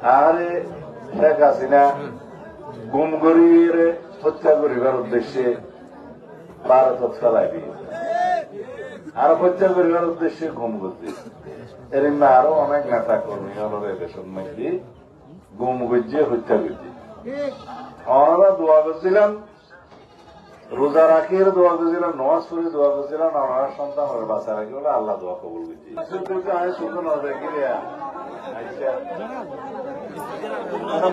আরে শেখ হাসিনা গুম করিয়ে হত্যা করিবার উদ্দেশ্যে ভারত ফেলাইবি আর হত্যা করিবার উদ্দেশ্যে গুম করছি এর আরো অনেক নেতা কর্মী হল দেশের মধ্যে গুম গজ্জে হত্যা করছি। আমরা দোয়া করছিলাম, রোজা রাখিয়ে দোয়া করছিলাম, নমাজ পড়ে দোয়া করছিলাম, আমার সন্তান বাচ্চা রাখি বলে আল্লাহ দোয়া কবুল করছি। আমি শুধু নজরে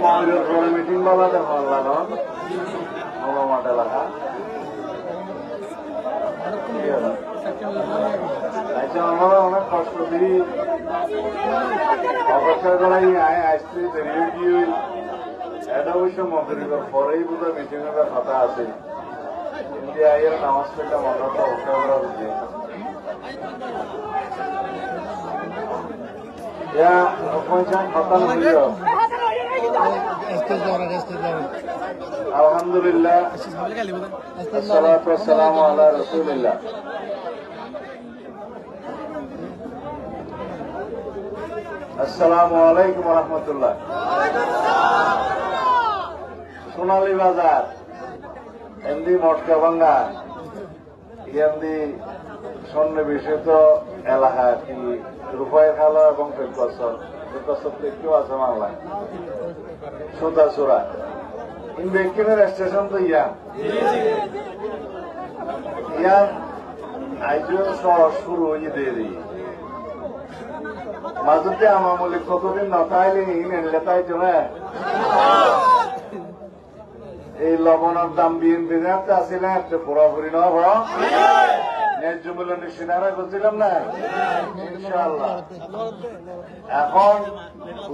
মন্দিরের পরে মিটিং বলা দেখো আল্লাহ মাঠ এলাকা আচ্ছা আমরা অনেক কষ্ট দিই অপেক্ষা করাই আয় আসতে দেরি দিয়ে এটা অবশ্য মন্দিরের পরেই বোধহয় মিটিং এর কথা আছে আইয়ের নামাজ পড়লে মনে তো অপেক্ষা করা উচিত। আলহামদুলিল্লাহ আসসালাতু ওয়াসসালামু আলা রাসূলিল্লাহ। আসসালামু আলাইকুম ওয়া রাহমাতুল্লাহ। সোনালী বাজার এমনি মটকা ভাঙ্গা এমনি সন্নিবেশিত এলাকা কি রূপায়ের খালা এবং ফেকবছর একটু আছে বাংলায় সুতাচূড়া ইনভেক্টিভের স্টেশন তো ইয়ান আইজও শুরু হয়ে দেরি মাজতে আমামলি কতদিন নতাইলে এনলে তাই তো না এই লবণের দাম বিএনপি আসিল একটা পুরোপুরি নব ন্যায্য মূল্য নিশ্চিনারা করছিলাম না ইনশাআল্লাহ। এখন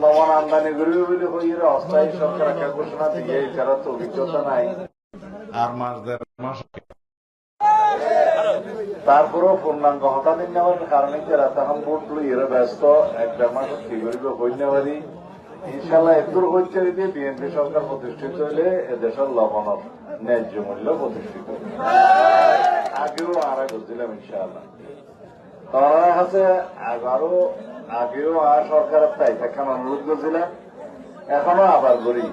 লবণ আমদানি করবে বলে হইয়ে অস্থায়ী সরকার একটা ঘোষণা দিয়ে যারা তো অভিজ্ঞতা নাই আর মাস দেড় মাস তারপরেও পূর্ণাঙ্গ হঠাৎ নেওয়ার কারণে যারা তখন ভোট লইয়ে ব্যস্ত এক দেড় মাস কি করবে কন্যাবাড়ি ইনশাল্লাহ এদুর হচ্ছে দিয়ে বিএনপি সরকার প্রতিষ্ঠিত হইলে এদেশের লবণের ন্যায্য মূল্য প্রতিষ্ঠিত আগেও আরা করছিলাম ইনশাআল্লাহ। তারা কাছে আগেও সরকারের তাই এখন অনুরোধ করছিলাম এখনো আবার করি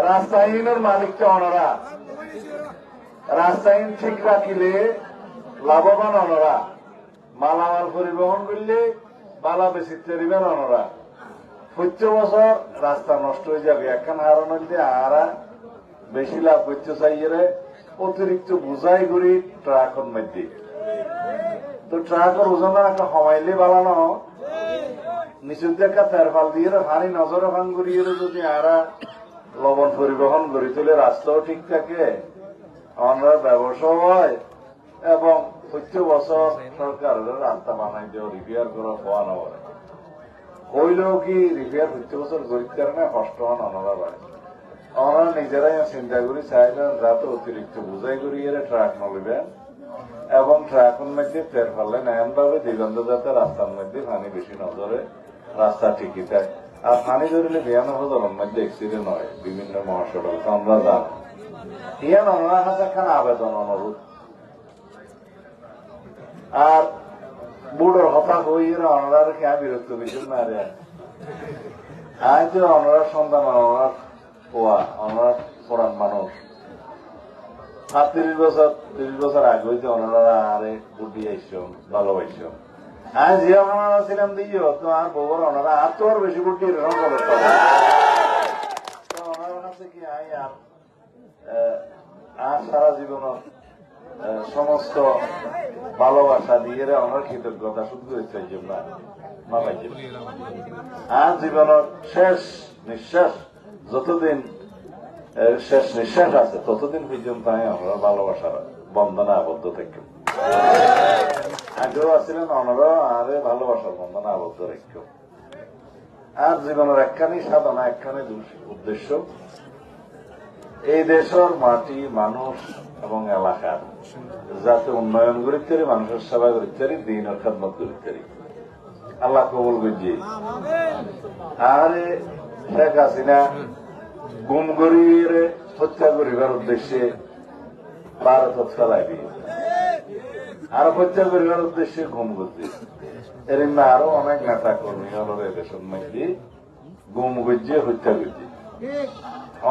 রাস্তাহীনের মালিককে অনরা রাস্তাহীন ঠিক রাখিলে লাভবান অনরা মালামাল পরিবহন করলে বালা বেশি চরিবেন অনরা 25 বছর রাস্তা নষ্ট হয়ে যাবে এখন হারান হইলে আরা বেশি লাভ করতে চাইয়ে অতিরিক্ত বুঝাই করি ট্রাকের মধ্যে তো ট্রাকের ওজন একটা কমাইলে বালানো নিচুর দেখা তেরফাল দিয়ে পানি নজরে ভাঙ করিয়ে যদি আরা লবণ পরিবহন গড়ি তুলে রাস্তাও ঠিক থাকে আমরা ব্যবসা হয় এবং 25 বছর সরকারের রাস্তা বানাই দেওয়া রিপেয়ার করা হওয়ানো হয় হইলেও কি রিপেয়ার 25 বছর গরিব কারণে কষ্ট হন অনরা বাড়ে আমরা নিজেরাই চিন্তা করি চাইবেন যাতে অতিরিক্ত বুঝাই করিয়ে ট্রাক নলিবেন এবং ট্রাকের মধ্যে তেল ফেললে এমন ভাবে দিগন্ত যাতে রাস্তার মধ্যে পানি বেশি নজরে রাস্তা ঠিকই থাকে আর পানি ধরলে 92 মধ্যে অ্যাক্সিডেন্ট হয় বিভিন্ন মহাসড়ক আমরা জানি ইয়ান ওনার কাছে একখান আবেদন অনুরোধ আর বুড়োর হতাশ হইয়ে অনার কে বিরক্ত বিষয় না রে আজ অনার সন্তান অনার পোয়া অনার পড়ান মানুষ 30 বছর আগে হইতে ওনারা আরে বুদ্ধি আইসো ভালোবাসো আজ যে ওনারা ছিলাম দিও তো আর বউর ওনারা আর তো আর বেশি বুদ্ধি ওনার কাছে কি আর সারা জীবন সমস্ত ভালোবাসা দিয়ে ওনার কৃতজ্ঞতা শুধু হয়েছে আর জীবনের শেষ নিঃশ্বাস যতদিন শেষ নিঃশ্বাস আছে ততদিন পর্যন্ত আমরা ভালোবাসার বন্ধনে আবদ্ধ থাকি আগেও আসছিলেন ওনারা আরে ভালোবাসার বন্ধনে আবদ্ধ রাখো আর জীবনের একখানি সাধনা একখানি উদ্দেশ্য এই দেশের মাটি মানুষ এবং এলাকার যাতে উন্নয়ন করতে পারি মানুষের সেবা করতে পারি দিনের খেদমত করতে পারি আল্লাহ কবুল করছি। আরে শেখ হাসিনা গুম করিয়ে হত্যা করিবার উদ্দেশ্যে ভারত ফেলাইবি আর হত্যা করিবার উদ্দেশ্যে গুম করছে এর আরো অনেক নেতা কর্মী হল দেশের মধ্যে গুম করছে, হত্যা করছে।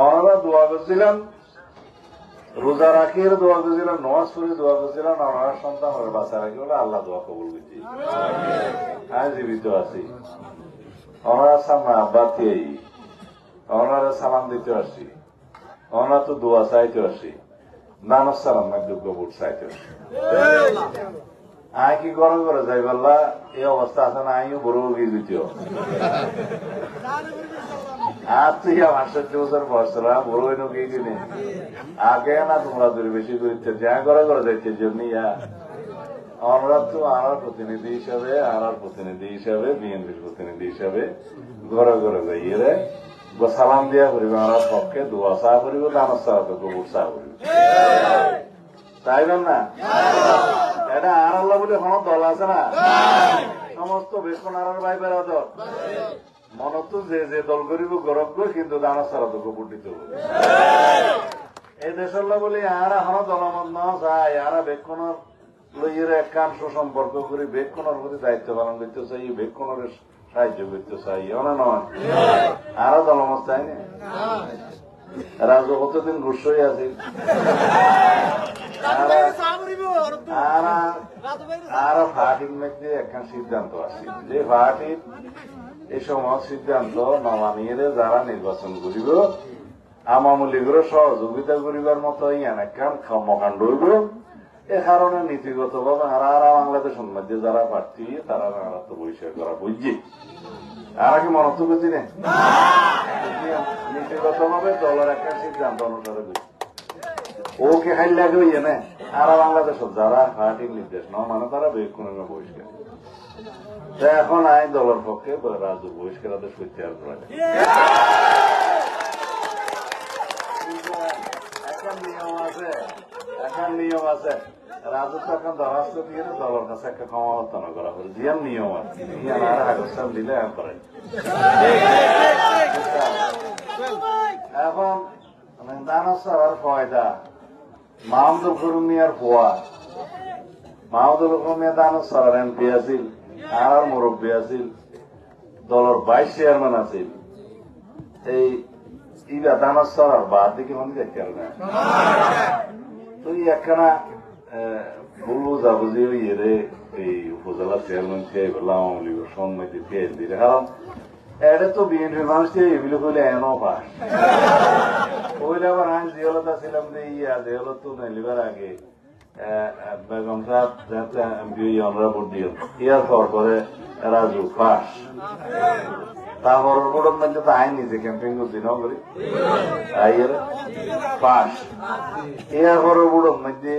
ওনারা দোয়া করছিলেন, রোজা রাখিয়ে দোয়া করছিলেন, নামাজ পড়ে দোয়া করছিলেন, ওনারা সন্তান ওরা বাঁচা রাখি বলে আল্লাহ দোয়া কবুল করছি। হ্যাঁ, জীবিত আছি। ওনারা সামনে আব্বা থেকে ওনারা সালাম দিতে আসছি, ওনারা তো দোয়া চাইতে আসছি, নানস সালাম যোগ্য ভোট চাইতে আসছি। আয় কি গরম করে যাই বললা এই অবস্থা আছে না, আইও বড় গিয়ে দিত আর তুই 68 বছর বয়সরা বড় হইন গিয়ে কিনে আগে না তোমরা দূরে বেশি করতে যা করে করে যাইতে জন্য আমরা তো আর প্রতিনিধি হিসাবে বিএনপির প্রতিনিধি হিসাবে ঘরে ঘরে যাইয়ে রে সালাম দিয়া করিব, আমার পক্ষে দোয়া চাহ করিব, দানস চাহ গোবর চাহ করিব, চাইবেন না? এটা আর আল্লাহ বলে কোন দল আছে না? সমস্ত বেতন আর ভাই বেড়াদর মনত যে দল করিব গরব, কিন্তু দানস চাহ তো গোবর দিতে হবে। এই দেশের বলি আর এখনো দলমত ন চাই, আর বেক্ষণের লইয়ের একাংশ সম্পর্ক করি, বেক্ষণের প্রতি দায়িত্ব পালন করতে চাই, বেক্ষণের সাহায্য করতে চাই, না নয়? আরো দলমত চাই না? রাজু কতদিন ঘুষই আছে, আর পার্টির মধ্যে একখান সিদ্ধান্ত আছে, যে পার্টির এই সময় সিদ্ধান্ত নমা নিয়ে যারা নির্বাচন করিব আওয়ামী লীগের সহযোগিতা করিবার মতো ইয়ান একখান কর্মকাণ্ড হইব। এ কারণে নীতিগত ভাবে আর বাংলাদেশের মধ্যে যারা প্রার্থী তারা তো বহিষ্কার করা বুঝছি। আর কি মনত বুঝি না, নীতিগত ভাবে দলের একটা সিদ্ধান্ত অনুসারে বুঝছি ওকে খাই লাগে হইয়ে না। আর বাংলাদেশের যারা পার্টির নির্দেশ ন মানে তারা বেক্ষণ বহিষ্কার। এখন আইন দলের পক্ষে রাজু বহিষ্কার আদেশ করতে আর করা যায়। এখন নিয়ম আছে, রাজস্ব এখন দরখাস্ত দিয়ে দলের কাছে একটা ক্ষমাবর্তন করা হল, জিয়ার নিয়ম আছে, আর আগস্টান দিলে করে। এখন দানসার ফয়দা মাহমুদুল করিম মিয়ার ফোয়া, মাহমুদুল করিম মিয়া দানসার এমপি আছিল, আর মুরব্বী আছিল, দলের ভাইস চেয়ারম্যান আছিল। এই ইরা দানসার আর বাদ দিকে মনে দেখতে না তুই একখানা বলবো যাবুঝি ইয়ে এই উপজেলা চেয়ারম্যান খেয়ে বললাম আওয়ামী লীগের সম্মতি খেয়ে দিলে, কারণ এটা তো বিএনপির মানুষ এগুলো করলে এনও পাস কইলে আবার আমি জিহলতা ছিলাম যে জিহলত তো নেলিবার আগে বেগম সাহেব এমপি আমরা ভোট দিও ইয়ার পর করে রাজু পাস, তারপর ভোটের মধ্যে তো আইন নিজে ক্যাম্পিং করছি ন করি পাস, ইয়ার পর ভোটের মধ্যে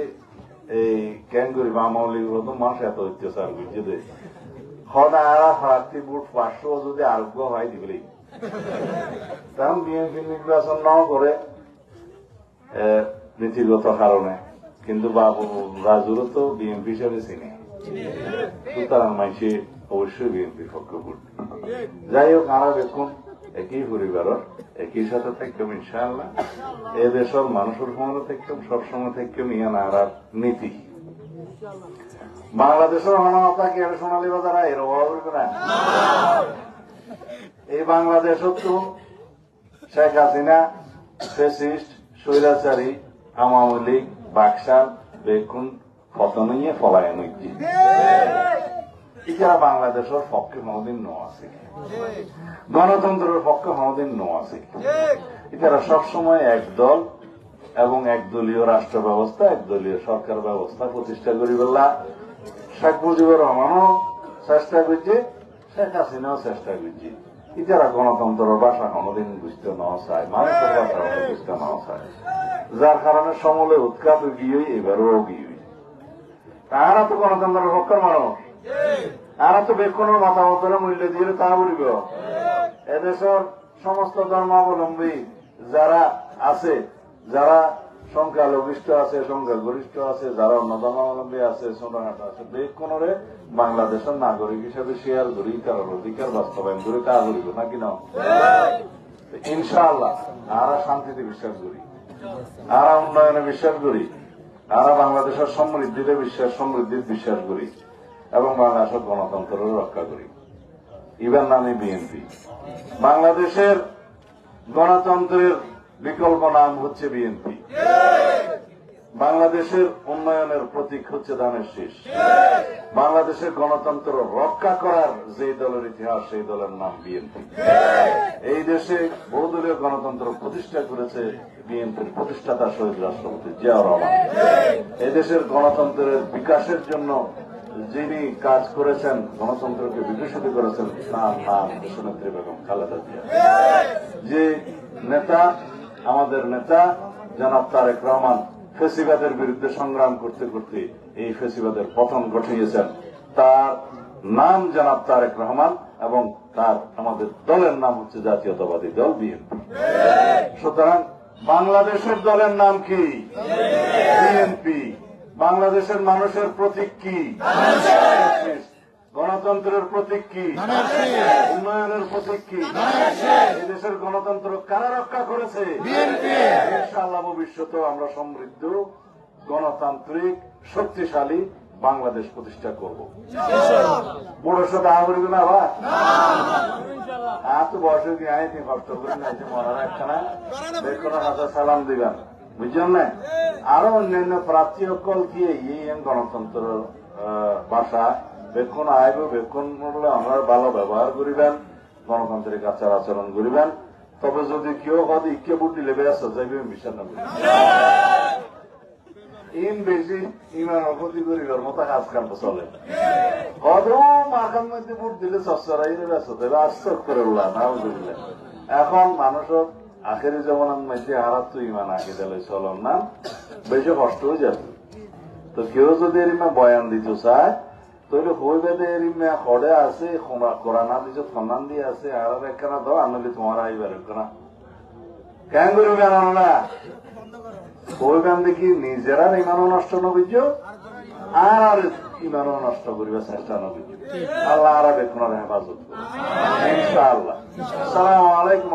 এই কেন করি আওয়ামী লীগের তো মানুষ এত অত্যাচার বুঝছে দে সদায় প্রার্থী ভোট 500 যদি আরোগ্য হয় দিবলি, কারণ বিএনপি নির্বাচন নাও করে নীতিগত কারণে, কিন্তু বাবু রাজুরও তো বিএনপি হিসাবে চিনে, সুতরাং মানুষে অবশ্যই বিএনপির পক্ষে ভোট। যাই হোক, আমরা দেখুন একই পরিবারের একই সাথে থাকতাম ইনশাআল্লাহ, এ দেশের মানুষের সঙ্গে থাকতাম, সবসময় থাকতাম ইয়ান আর নীতি। বাংলাদেশের মানবতা কি সোনালী বাজার এর অভাব হইবে না? এই বাংলাদেশও তো শেখ হাসিনা ফেসিস্ট স্বৈরাচারী আওয়ামী লীগ বাকশাল বেগুন পতনিয়ে ফলায়ন হইছে, এছাড়া বাংলাদেশের পক্ষে কোনদিন ন আছে, গণতন্ত্রের পক্ষে কোনদিন ন আছে। এছাড়া সবসময় একদল এবং একদলীয় রাষ্ট্র ব্যবস্থা, একদলীয় সরকার ব্যবস্থা প্রতিষ্ঠা করি বললা শেখ মুজিবুর রহমানও চেষ্টা করছে, শেখ হাসিনাও চেষ্টা করছে। এছাড়া গণতন্ত্রের ভাষা কোনদিন বুঝতে নেওয়া চায়, মানুষের ভাষা বুঝতে নেওয়া চায়, যার কারণে সমলে উৎখাত গিয়ে এবারও গিয়ে তারা তো গণতন্ত্রের পক্ষের মানুষ, তারা তো বেক্ষণের মতামতের মূল্য দিয়ে তা বলিব। এদেশের সমস্ত ধর্মাবলম্বী যারা আছে, যারা সংখ্যালঘিষ্ঠ আছে, সংখ্যাগরিষ্ঠ আছে, যারা অন্য ধর্মাবলম্বী আছে, ছোটখাটো আছে, বেক্ষণরে বাংলাদেশের নাগরিক হিসেবে শেয়ার করি, তার অধিকার বাস্তবায়ন করে তা করিব নাকি না? ইনশাআল্লাহ আমরা শান্তিতে বিশ্বাস করি, আমরা উন্নয়নে বিশ্বাস করি, আমরা বাংলাদেশের সমৃদ্ধির বিশ্বাস করি এবং বাংলাদেশের গণতন্ত্রের রক্ষা করি। ইবার নামই বিএনপি। বাংলাদেশের গণতন্ত্রের বিকল্প নাম হচ্ছে বিএনপি। বাংলাদেশের উন্নয়নের প্রতীক হচ্ছে ধানের শীষ। বাংলাদেশের গণতন্ত্র রক্ষা করার যে দলের ইতিহাস, সেই দলের নাম বিএনপি। এই দেশে বহুদলীয় গণতন্ত্র প্রতিষ্ঠা করেছে বিএনপির প্রতিষ্ঠাতা শহীদ রাষ্ট্রপতি জিয়াউর রহমান। এই দেশের গণতন্ত্রের বিকাশের জন্য যিনি কাজ করেছেন, গণতন্ত্রকে বিকশিত করেছেন, তার নাম দেশনেত্রী বেগম খালেদা জিয়া। যে নেতা, আমাদের নেতা জনাব তারেক রহমান ফেসিবাদের বিরুদ্ধে সংগ্রাম করতে করতে এই ফেসিবাদের পতন ঘটিয়েছেন, তার নাম জনাব তারেক রহমান এবং তার আমাদের দলের নাম হচ্ছে জাতীয়তাবাদী দল বিএনপি। সুতরাং বাংলাদেশের দলের নাম কি? বিএনপি। বাংলাদেশের মানুষের প্রতীক কি? গণতন্ত্রের প্রতীক কি? উন্নয়নের প্রতীক কি? এই দেশের গণতন্ত্র কারা রক্ষা করেছে? ইনশাআল্লাহ ভবিষ্যতে আমরা সমৃদ্ধ, গণতান্ত্রিক, শক্তিশালী বাংলাদেশ প্রতিষ্ঠা করব। বড় সাথে আবরবে না বা তো বয়স কি আয় তুমি কষ্ট করে না, মরার একখানা দেখো হাজার সালাম দিবেন, বুঝছেন না? আরো অন্যান্য প্রার্থী সকল কি এই গণতন্ত্র ভাষা বেক্ষণ আইব, বেক্ষণ করলে আমরা ভালো ব্যবহার করিবেন, গণতান্ত্রিক আচার আচরণ করিবেন। তবে যদি কেউ হয়তো ইকে বুট দিলে বেশ যাইবে বিশ্বাস না ইন বেশি ইমান অপতি করিবার মতো কাজ কাম চলে। কত মাখার মধ্যে বুট দিলে চচ্চরাইলে ব্যস্ত দেবে, আশ্চর্য করে উল্লা না বুঝলে। এখন মানুষের আখেরি জমানার মধ্যে হারাত তো ইমান আঁকে দিলে চলন না, বেশি কষ্ট হয়ে যাবে। তো কেউ যদি এরিমা বয়ান দিতে চায় তাহলে হয়ে বেদে এরিমা খড়ে আছে, কোরআনা দিছ খন্দান দিয়ে আছে, আর একখানা দাও আনলে তোমার আইবার একখানা কেন করবে আনো না ওইখান দেখি নিজেরা ইমানও নষ্ট নবীজ আর ইমানও নষ্ট করিবার চেষ্টা নবীজ। আল্লাহ আর বেতনের হেফাজত করবে ইনশাআল্লাহ। আসসালামু আলাইকুম।